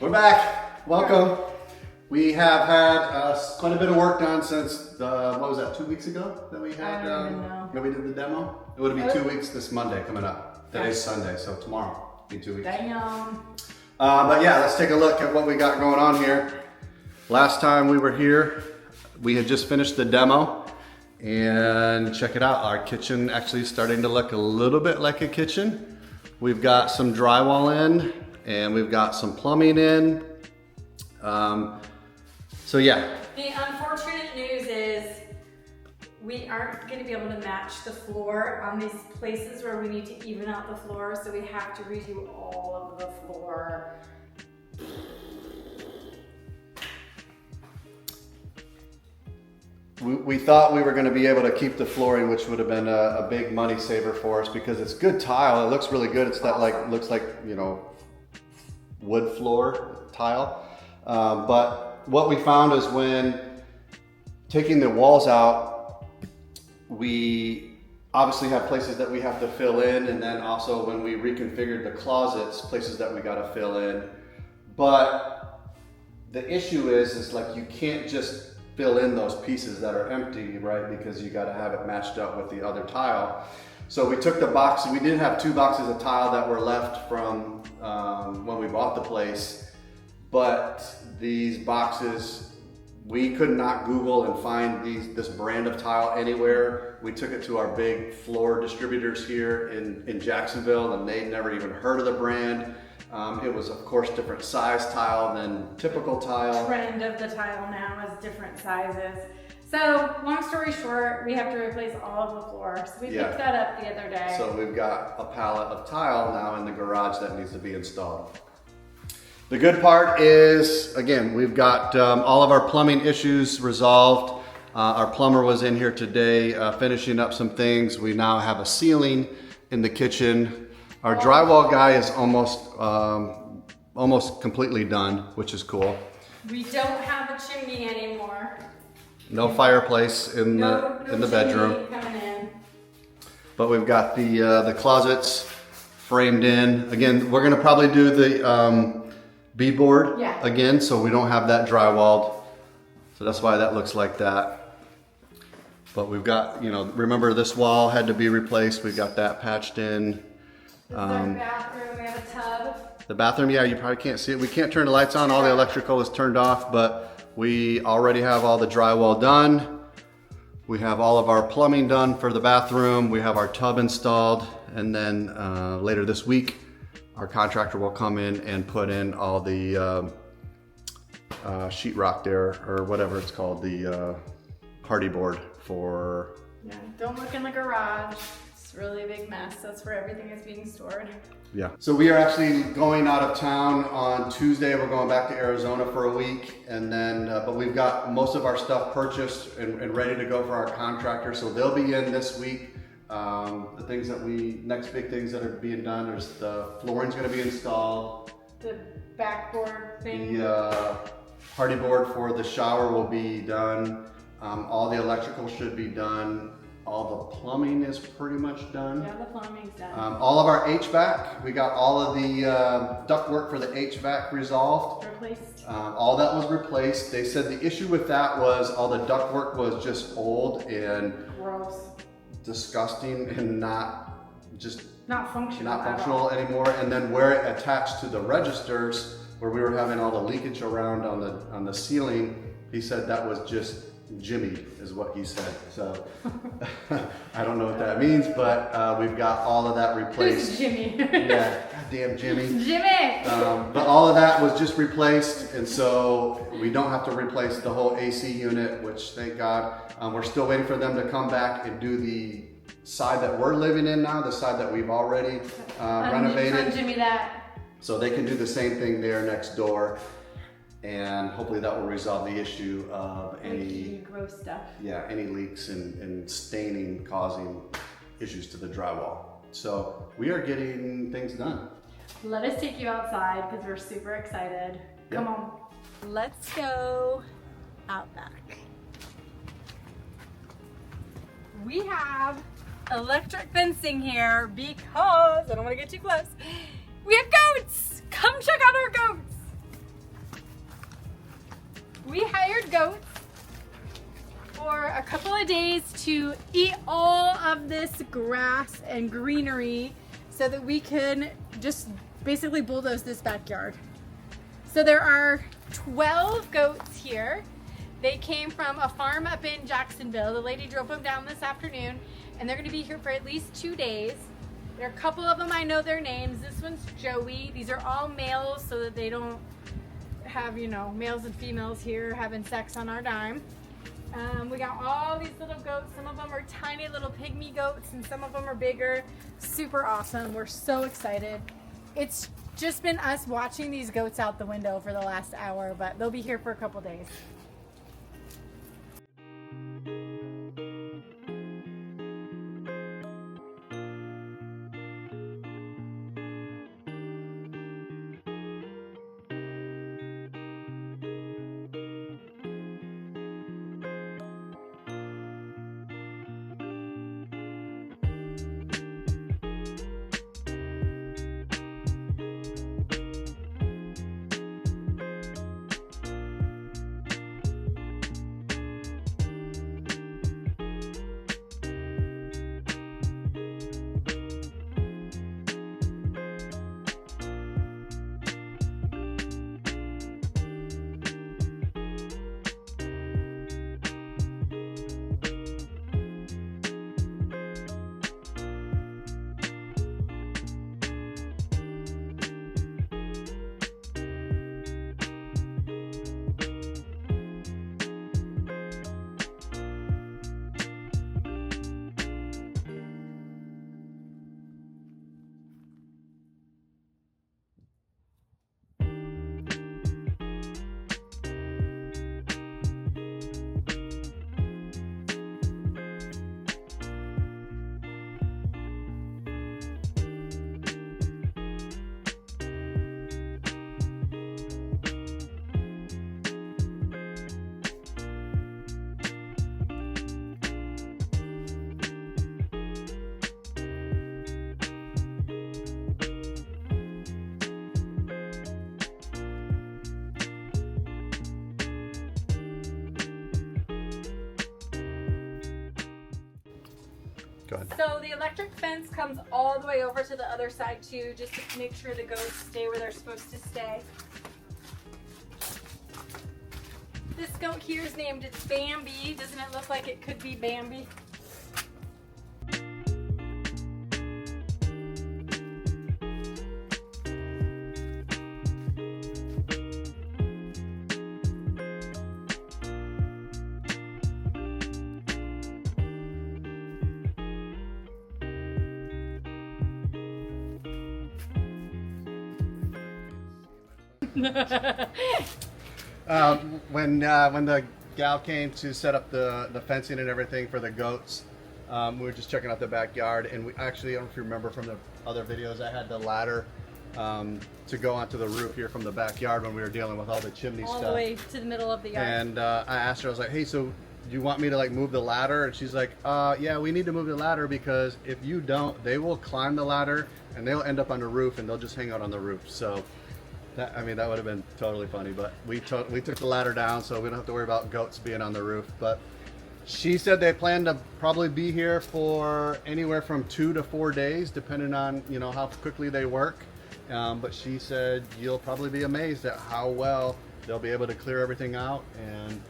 We're back. Welcome. We have had quite a bit of work done since what was that, 2 weeks ago that we had? I don't even know. That we did the demo. It would be 2 weeks this Monday coming up. Today's Sunday, so tomorrow will be 2 weeks. Damn. But yeah, let's take a look at what we got going on here. Last time we were here, we had just finished the demo, and check it out. Our kitchen actually is starting to look a little bit like a kitchen. We've got some drywall in, and we've got some plumbing in. So yeah. The unfortunate news is we aren't going to be able to match the floor on these places where we need to even out the floor, so we have to redo all of the floor. We thought we were going to be able to keep the flooring, which would have been a big money saver for us because it's good tile. It looks really good. It's that looks like, you know, wood floor tile. But what we found is when taking the walls out, we obviously have places that we have to fill in, and then also when we reconfigured the closets, places that we got to fill in. But the issue is like you can't just fill in those pieces that are empty, right? Because you got to have it matched up with the other tile. So we took the box, we did have 2 boxes of tile that were left from when we bought the place, but these boxes, we could not Google and find this brand of tile anywhere. We took it to our big floor distributors here in Jacksonville, and they'd never even heard of the brand. It was, of course, different size tile than typical tile. Trend of the tile now is different sizes. So, long story short, we have to replace all of the floor. So we picked that up the other day. So we've got a pallet of tile now in the garage that needs to be installed. The good part is, again, we've got all of our plumbing issues resolved. Our plumber was in here today finishing up some things. We now have a ceiling in the kitchen. Our drywall guy is almost completely done, which is cool. We don't have a chimney anymore. No fireplace in the bedroom. Coming in. But we've got the closets framed in. Again, we're gonna probably do the beadboard again, so we don't have that drywalled. So that's why that looks like that. But we've got, you know, remember this wall had to be replaced. We've got that patched in. This is our bathroom. We have a tub. The bathroom, yeah, you probably can't see it. We can't turn the lights on. All the electrical is turned off, but we already have all the drywall done. We have all of our plumbing done for the bathroom. We have our tub installed. And then later this week, our contractor will come in and put in all the sheetrock there, or whatever it's called, the party board for... Yeah, don't look in the garage. It's really a big mess. That's where everything is being stored. Yeah. So we are actually going out of town on Tuesday. We're going back to Arizona for a week, and then but we've got most of our stuff purchased and ready to go for our contractor. So they'll be in this week. The things that next big things that are being done is the flooring's going to be installed. The backboard thing. The party board for the shower will be done. All the electrical should be done. All the plumbing is pretty much done. Yeah, the plumbing's done. All of our HVAC, we got all of the ductwork for the HVAC resolved. Replaced. All that was replaced. They said the issue with that was all the ductwork was just old and gross, disgusting, and not functional anymore. And then where it attached to the registers, where we were having all the leakage around on the ceiling, he said that was just Jimmy, is what he said. So I don't know what that means, but we've got all of that replaced. Who's Jimmy? Yeah, goddamn Jimmy. Jimmy! But all of that was just replaced, and so we don't have to replace the whole AC unit, which thank God. We're still waiting for them to come back and do the side that we're living in now, the side that we've already renovated. Jimmy that. So they can do the same thing there next door. And hopefully that will resolve the issue of any gross stuff. Yeah, any leaks and staining causing issues to the drywall. So we are getting things done. Let us take you outside because we're super excited. Come on. Let's go out back. We have electric fencing here because, I don't want to get too close, we have goats! Come check out our goats! goats for a couple of days to eat all of this grass and greenery so that we can just basically bulldoze this backyard. So there are 12 goats here. They came from a farm up in Jacksonville. The lady drove them down this afternoon, and they're gonna be here for at least 2 days. There are a couple of them I know their names. This one's Joey. These are all males so that they don't have, you know, males and females here having sex on our dime. We got all these little goats. Some of them are tiny little pygmy goats and some of them are bigger. Super awesome. We're so excited. It's just been us watching these goats out the window for the last hour, but they'll be here for a couple days. Go ahead. So the electric fence comes all the way over to the other side too, just to make sure the goats stay where they're supposed to stay. This goat here is named Bambi. Doesn't it look like it could be Bambi? When the gal came to set up the fencing and everything for the goats, we were just checking out the backyard, and we actually, I don't know if you remember from the other videos, I had the ladder to go onto the roof here from the backyard when we were dealing with all the chimney stuff. All the way to the middle of the yard. And I asked her, I was like, hey, so do you want me to like move the ladder? And she's like, yeah, we need to move the ladder because if you don't, they will climb the ladder and they'll end up on the roof and they'll just hang out on the roof. So that, I mean, that would have been totally funny, but we took the ladder down so we don't have to worry about goats being on the roof. But she said they plan to probably be here for anywhere from 2 to 4 days, depending on, you know, how quickly they work. But she said you'll probably be amazed at how well they'll be able to clear everything out, and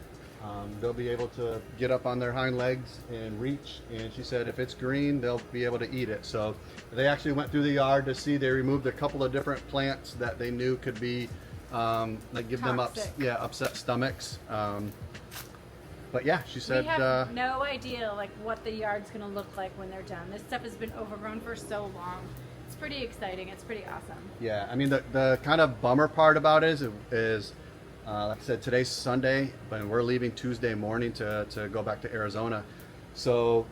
they'll be able to get up on their hind legs and reach. And she said if it's green, they'll be able to eat it. So they actually went through the yard to see. They removed a couple of different plants that they knew could be like give Toxic. them upset stomachs. But yeah, she said we have no idea like what the yard's gonna look like when they're done. This stuff has been overgrown for so long. It's pretty exciting. It's pretty awesome. yeah, I mean the kind of bummer part about it is like I said, today's Sunday, but we're leaving Tuesday morning to go back to Arizona. So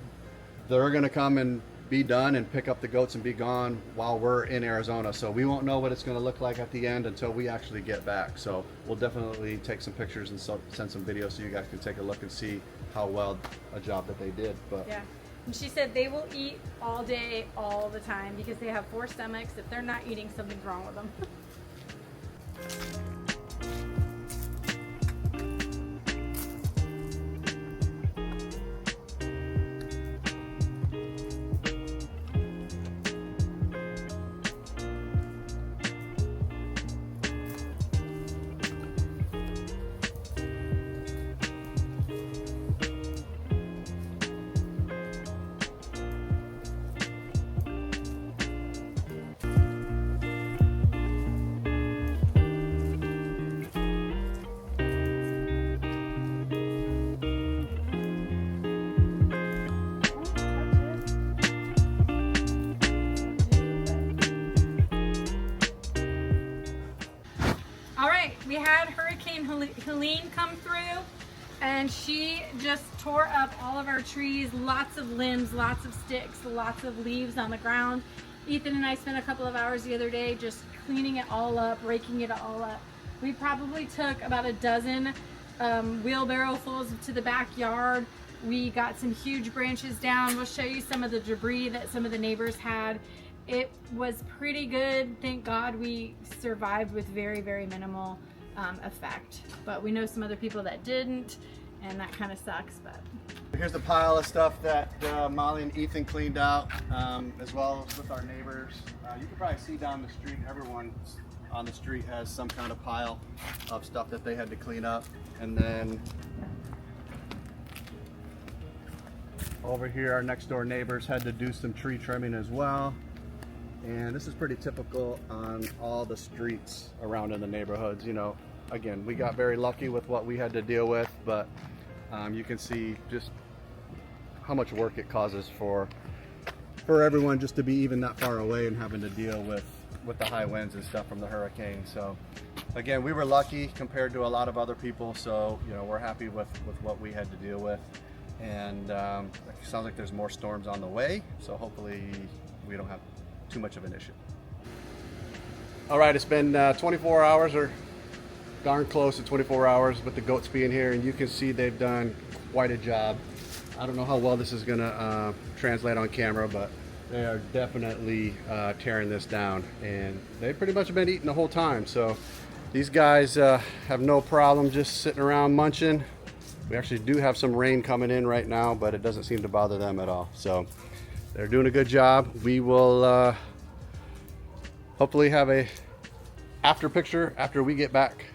they're gonna come and be done and pick up the goats and be gone while we're in Arizona. So we won't know what it's gonna look like at the end until we actually get back. So we'll definitely take some pictures and send some videos so you guys can take a look and see how well a job that they did. But Yeah. And she said they will eat all day, all the time because they have 4 stomachs. If they're not eating, something's wrong with them. We had Hurricane Helene come through, and she just tore up all of our trees, lots of limbs, lots of sticks, lots of leaves on the ground. Ethan and I spent a couple of hours the other day just cleaning it all up, raking it all up. We probably took about a dozen wheelbarrowfuls to the backyard. We got some huge branches down. We'll show you some of the debris that some of the neighbors had. It was pretty good. Thank God we survived with very, very minimal effect. But we know some other people that didn't, and that kind of sucks. But here's the pile of stuff that Molly and Ethan cleaned out, as well as with our neighbors. You can probably see down the street, everyone on the street has some kind of pile of stuff that they had to clean up. And then over here, our next door neighbors had to do some tree trimming as well. And this is pretty typical on all the streets around in the neighborhoods. You know, again, we got very lucky with what we had to deal with, but you can see just how much work it causes for everyone just to be even that far away and having to deal with the high winds and stuff from the hurricane. So again, we were lucky compared to a lot of other people, so you know, we're happy with what we had to deal with. And it sounds like there's more storms on the way, so hopefully we don't have too much of an issue. All right, it's been 24 hours, or darn close to 24 hours with the goats being here, and you can see they've done quite a job. I don't know how well this is gonna translate on camera, but they are definitely tearing this down, and they've pretty much been eating the whole time. So these guys have no problem just sitting around munching. We actually do have some rain coming in right now, but it doesn't seem to bother them at all. So they're doing a good job. We will hopefully have a after picture after we get back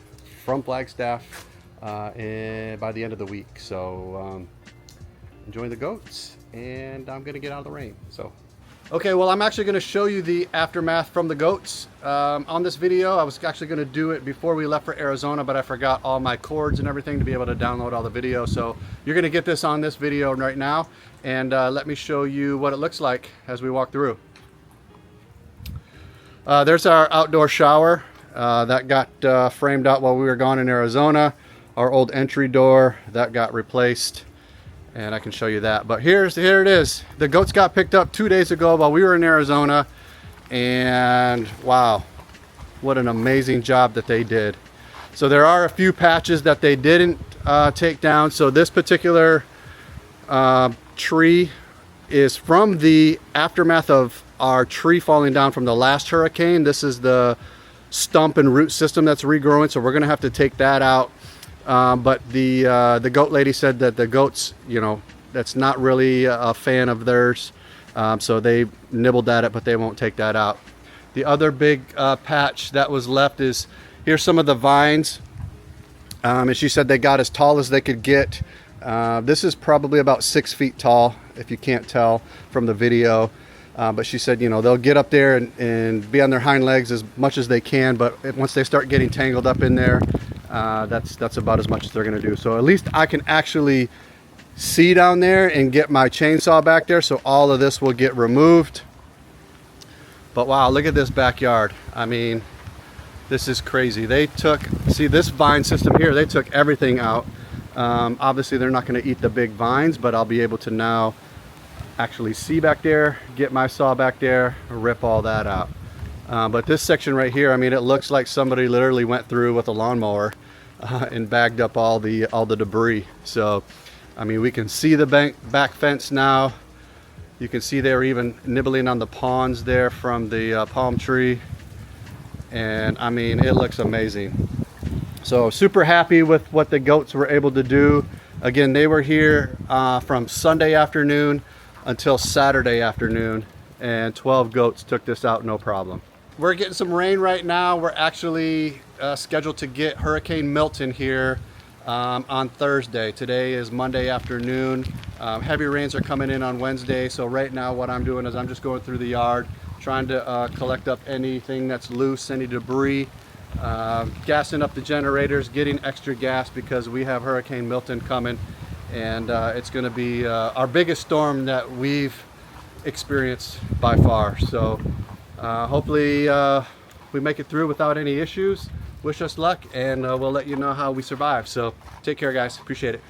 from Flagstaff by the end of the week. So enjoy the goats, and I'm gonna get out of the rain. So okay, well, I'm actually going to show you the aftermath from the goats on this video. I was actually going to do it before we left for Arizona, but I forgot all my cords and everything to be able to download all the video. So you're going to get this on this video right now, and let me show you what it looks like as we walk through. There's our outdoor shower that got framed out while we were gone in Arizona. Our old entry door that got replaced, and I can show you that. But here it is. The goats got picked up 2 days ago while we were in Arizona, and wow, what an amazing job that they did. So there are a few patches that they didn't take down. So this particular tree is from the aftermath of our tree falling down from the last hurricane. This is the stump and root system that's regrowing, so we're gonna have to take that out. But the goat lady said that the goats, you know, that's not really a fan of theirs, so they nibbled at it, but they won't take that out. The other big patch that was left is, here's some of the vines, and she said they got as tall as they could get. This is probably about 6 feet tall, if you can't tell from the video. But she said, you know, they'll get up there and be on their hind legs as much as they can, but once they start getting tangled up in there, that's about as much as they're going to do. So at least I can actually see down there and get my chainsaw back there, so all of this will get removed. But wow, look at this backyard. I mean, this is crazy. They took, see this vine system here, they took everything out. Obviously they're not going to eat the big vines, but I'll be able to now actually see back there, get my saw back there, rip all that out. But this section right here, I mean, it looks like somebody literally went through with a lawnmower and bagged up all the debris. So I mean, we can see the back fence now. You can see they're even nibbling on the pawns there from the palm tree, and I mean, it looks amazing. So super happy with what the goats were able to do. Again, they were here from Sunday afternoon until Saturday afternoon, and 12 goats took this out no problem. We're getting some rain right now. We're actually scheduled to get Hurricane Milton here on Thursday. Today is Monday afternoon. Heavy rains are coming in on Wednesday, so right now what I'm doing is I'm just going through the yard, trying to collect up anything that's loose, any debris, gassing up the generators, getting extra gas because we have Hurricane Milton coming, and it's going to be our biggest storm that we've experienced by far. So hopefully we make it through without any issues. wish us luck, and we'll let you know how we survive. So take care, guys. Appreciate it.